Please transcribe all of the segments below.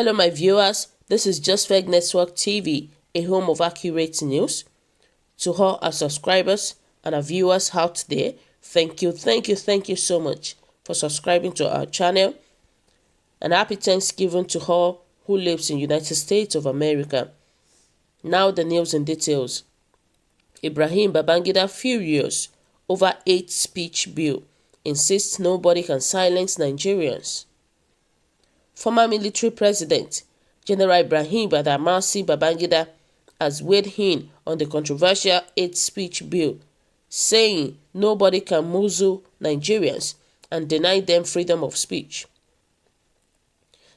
Hello my viewers, this is Just Fake Network TV, a home of accurate news. To all our subscribers and our viewers out there, thank you so much for subscribing to our channel. And happy Thanksgiving to all who lives in United States of America. Now the news in details. Ibrahim Babangida furious over hate speech bill, insists nobody can silence Nigerians. Former military president General Ibrahim Badamasi Babangida has weighed in on the controversial hate speech bill, saying nobody can muzzle Nigerians and deny them freedom of speech.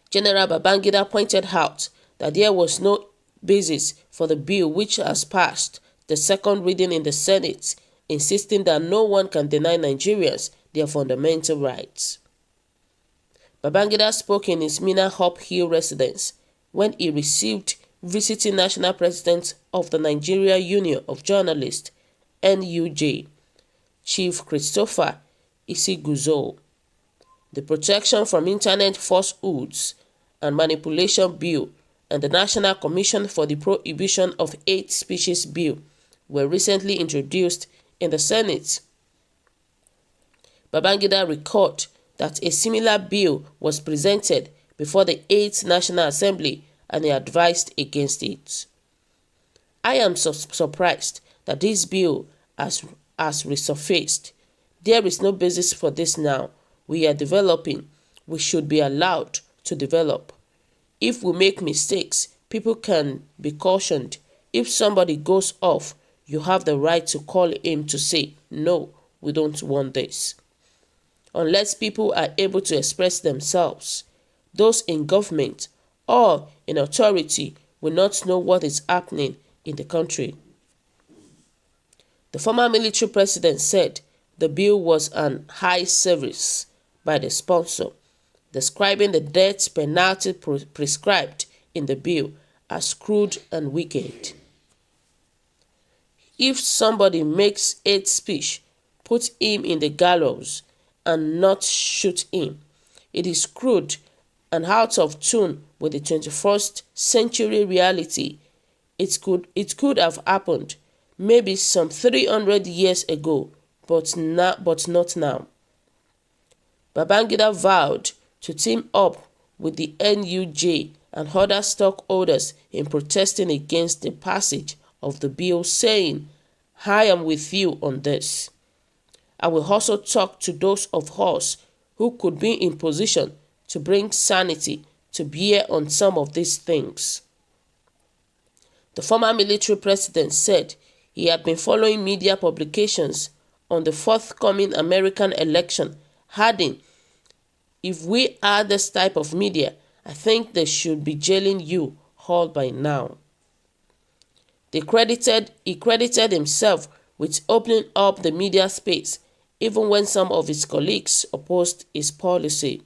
General Babangida pointed out that there was no basis for the bill, which has passed the second reading in the Senate, insisting that no one can deny Nigerians their fundamental rights. Babangida spoke in his Mina Hop Hill residence when he received visiting National President of the Nigeria Union of Journalists (NUJ), Chief Christopher Isiguzo. The Protection from Internet Falsehoods and Manipulation Bill and the National Commission for the Prohibition of Hate Speeches Bill were recently introduced in the Senate. Babangida recalled that a similar bill was presented before the 8th National Assembly and he advised against it. I am surprised that this bill has resurfaced. There is no basis for this now. We are developing. We should be allowed to develop. If we make mistakes, people can be cautioned. If somebody goes off, you have the right to call him to say, no, we don't want this. Unless people are able to express themselves, those in government or in authority will not know what is happening in the country. The former military president said the bill was an high service by the sponsor, describing the death penalty prescribed in the bill as crude and wicked. If somebody makes hate speech, put him in the gallows and not shoot him. It is crude and out of tune with the 21st century reality. It could have happened maybe some 300 years ago, but not now. Babangida vowed to team up with the NUJ and other stockholders in protesting against the passage of the bill, saying, I am with you on this. I will also talk to those of us who could be in position to bring sanity to bear on some of these things. The former military president said he had been following media publications on the forthcoming American election, adding, if we are this type of media, I think they should be jailing you all by now. He credited himself with opening up the media space, even when some of his colleagues opposed his policy.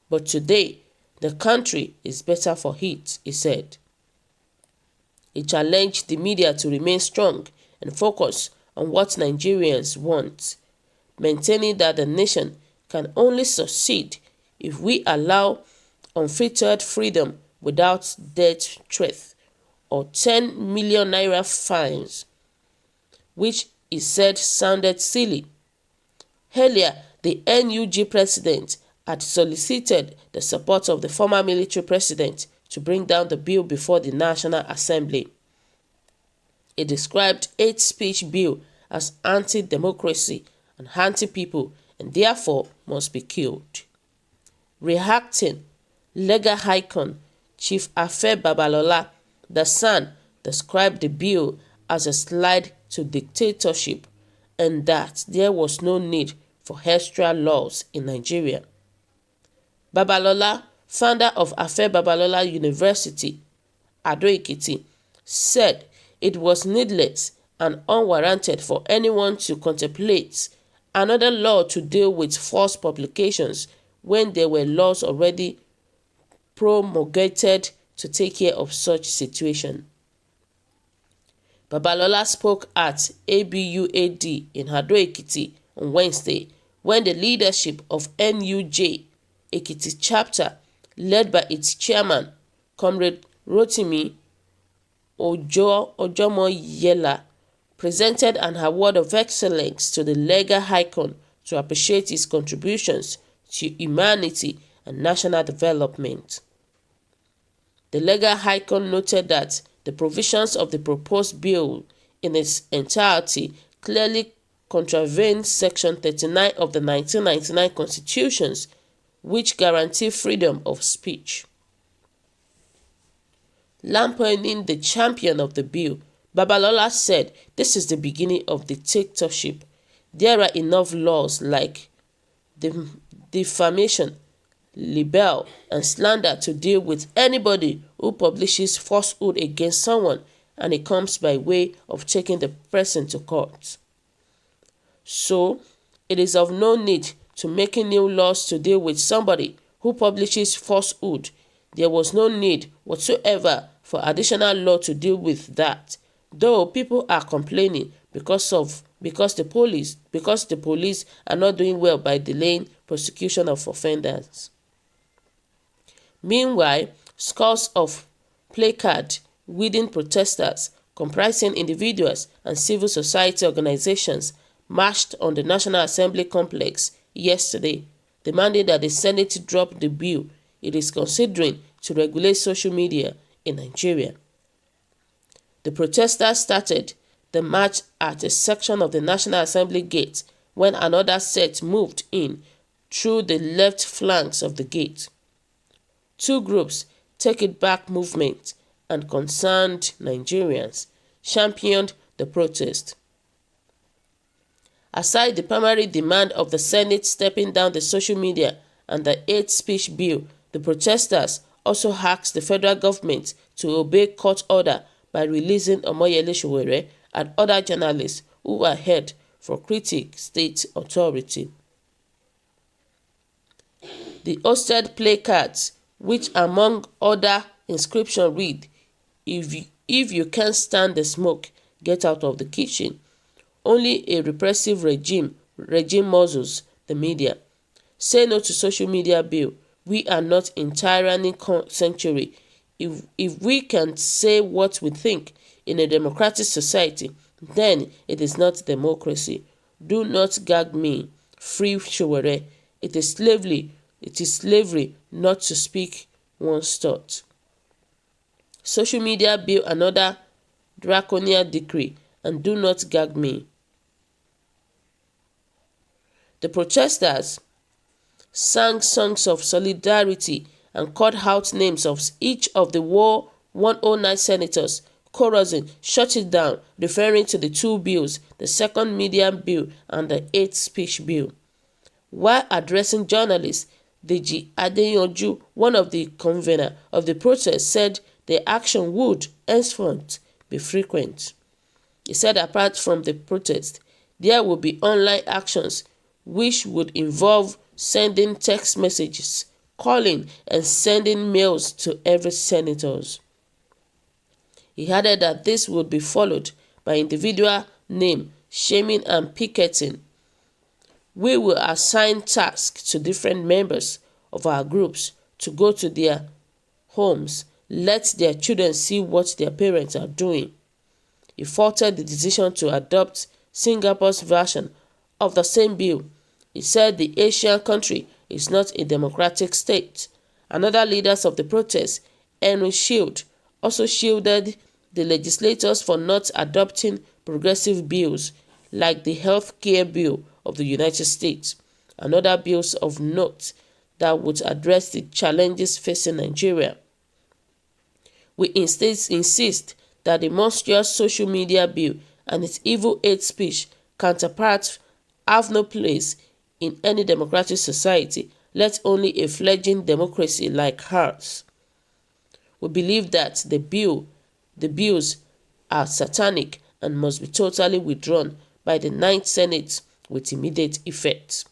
But today, the country is better for it, he said. He challenged the media to remain strong and focus on what Nigerians want, maintaining that the nation can only succeed if we allow unfiltered freedom without death threat or 10 million naira fines, which he said sounded silly. Earlier, the NUG president had solicited the support of the former military president to bring down the bill before the National Assembly. He described hate speech bill as anti-democracy and anti-people and therefore must be killed. Reacting, legal icon Chief Afe Babalola, the son, described the bill as a slide to dictatorship and that there was no need for extra laws in Nigeria. Babalola, founder of Afe Babalola University, Ado-Ekiti, said it was needless and unwarranted for anyone to contemplate another law to deal with false publications when there were laws already promulgated to take care of such situation. Babalola spoke at ABUAD in Ado-Ekiti on Wednesday when the leadership of NUJ Ekiti chapter, led by its chairman Comrade Rotimi Ojomoyela presented an award of excellence to the legal icon to appreciate his contributions to humanity and national development. The legal icon noted that the provisions of the proposed bill in its entirety clearly contravene Section 39 of the 1999 Constitution, which guarantee freedom of speech. Lampooning the champion of the bill, Babalola said this is the beginning of dictatorship. There are enough laws like defamation, libel, and slander to deal with anybody who publishes falsehood against someone, and it comes by way of taking the person to court. So, it is of no need to making new laws to deal with somebody who publishes falsehood. There was no need whatsoever for additional law to deal with that, though people are complaining because the police are not doing well by delaying prosecution of offenders. Meanwhile, scores of placard-wielding protesters comprising individuals and civil society organizations marched on the National Assembly complex yesterday, demanding that the Senate drop the bill it is considering to regulate social media in Nigeria. The protesters started the march at a section of the National Assembly gate when another set moved in through the left flanks of the gate. Two groups, Take It Back Movement and Concerned Nigerians, championed the protest. Aside the primary demand of the Senate stepping down the social media and the hate speech bill, the protesters also asked the federal government to obey court order by releasing Omoyele Sowore and other journalists who were held for critique state authority. The hosted placards, which among other inscriptions read, if you can't stand the smoke, get out of the kitchen. Only a repressive regime muzzles the media. Say no to social media bill. We are not in tyranny century. If we can say what we think in a democratic society, then it is not democracy. Do not gag me. Free Sowore. It is slavery not to speak one's thought. Social media bill another draconian decree, and do not gag me. The protesters sang songs of solidarity and called out names of each of the 109 senators, chorusing "Shut it down," referring to the two bills, the second media bill and the hate speech bill. While addressing journalists, Deji Adeyanju, one of the conveners of the protest, said the action would henceforth be frequent. He said apart from the protest, there will be online actions which would involve sending text messages, calling and sending mails to every senator. He added that this would be followed by individual name shaming and picketing. We will assign tasks to different members of our groups to go to their homes, let their children see what their parents are doing. He faulted the decision to adopt Singapore's version of the same bill. He said the Asian country is not a democratic state. Another leaders of the protest, Henry Shield, also shielded the legislators for not adopting progressive bills like the Health Care Bill of the United States and other bills of note that would address the challenges facing Nigeria. We insist that the monstrous social media bill and its evil hate speech counterparts have no place in any democratic society, let alone a fledgling democracy like ours. We believe that the bills are satanic and must be totally withdrawn by the 9th Senate with immediate effect.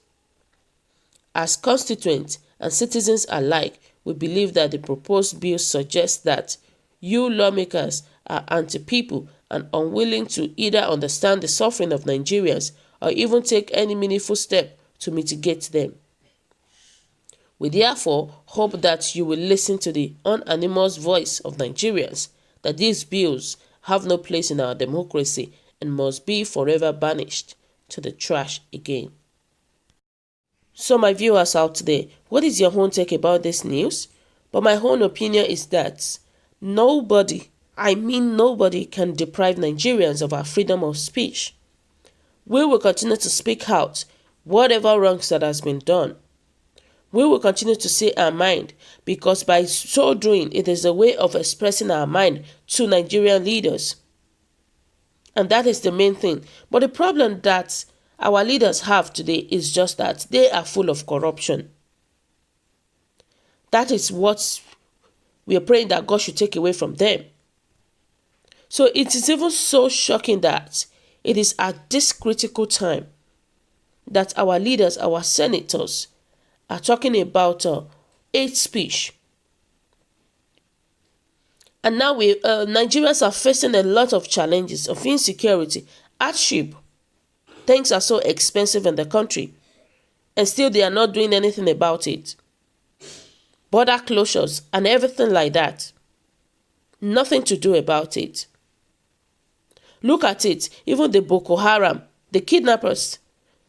As constituents and citizens alike, we believe that the proposed bill suggests that you lawmakers are anti-people and unwilling to either understand the suffering of Nigerians or even take any meaningful step to mitigate them. We therefore hope that you will listen to the unanimous voice of Nigerians that these bills have no place in our democracy and must be forever banished to the trash again. So my viewers out there, what is your own take about this news? But my own opinion is that nobody, I mean nobody, can deprive Nigerians of our freedom of speech. We will continue to speak out whatever wrongs that has been done. We will continue to say our mind, because by so doing, it is a way of expressing our mind to Nigerian leaders. And that is the main thing. But the problem that our leaders have today is just that they are full of corruption. That is what we are praying that God should take away from them. So it is even so shocking that it is at this critical time that our leaders, our senators, are talking about hate speech. And now Nigerians are facing a lot of challenges of insecurity, hardship. Things are so expensive in the country, and still they are not doing anything about it. Border closures and everything like that. Nothing to do about it. Look at it, even the Boko Haram, the kidnappers,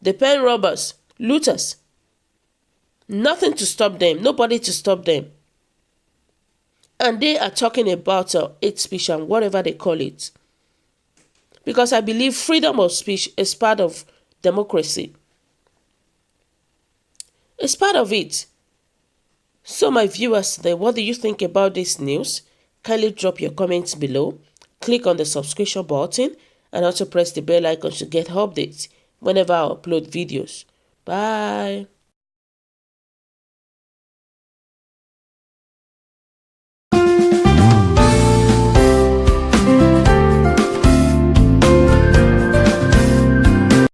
the pen robbers, looters. Nothing to stop them, nobody to stop them. And they are talking about hate speech and whatever they call it. Because I believe freedom of speech is part of democracy. It's part of it. So my viewers there, what do you think about this news? Kindly drop your comments below. Click on the subscription button and also press the bell icon to get updates whenever I upload videos. Bye.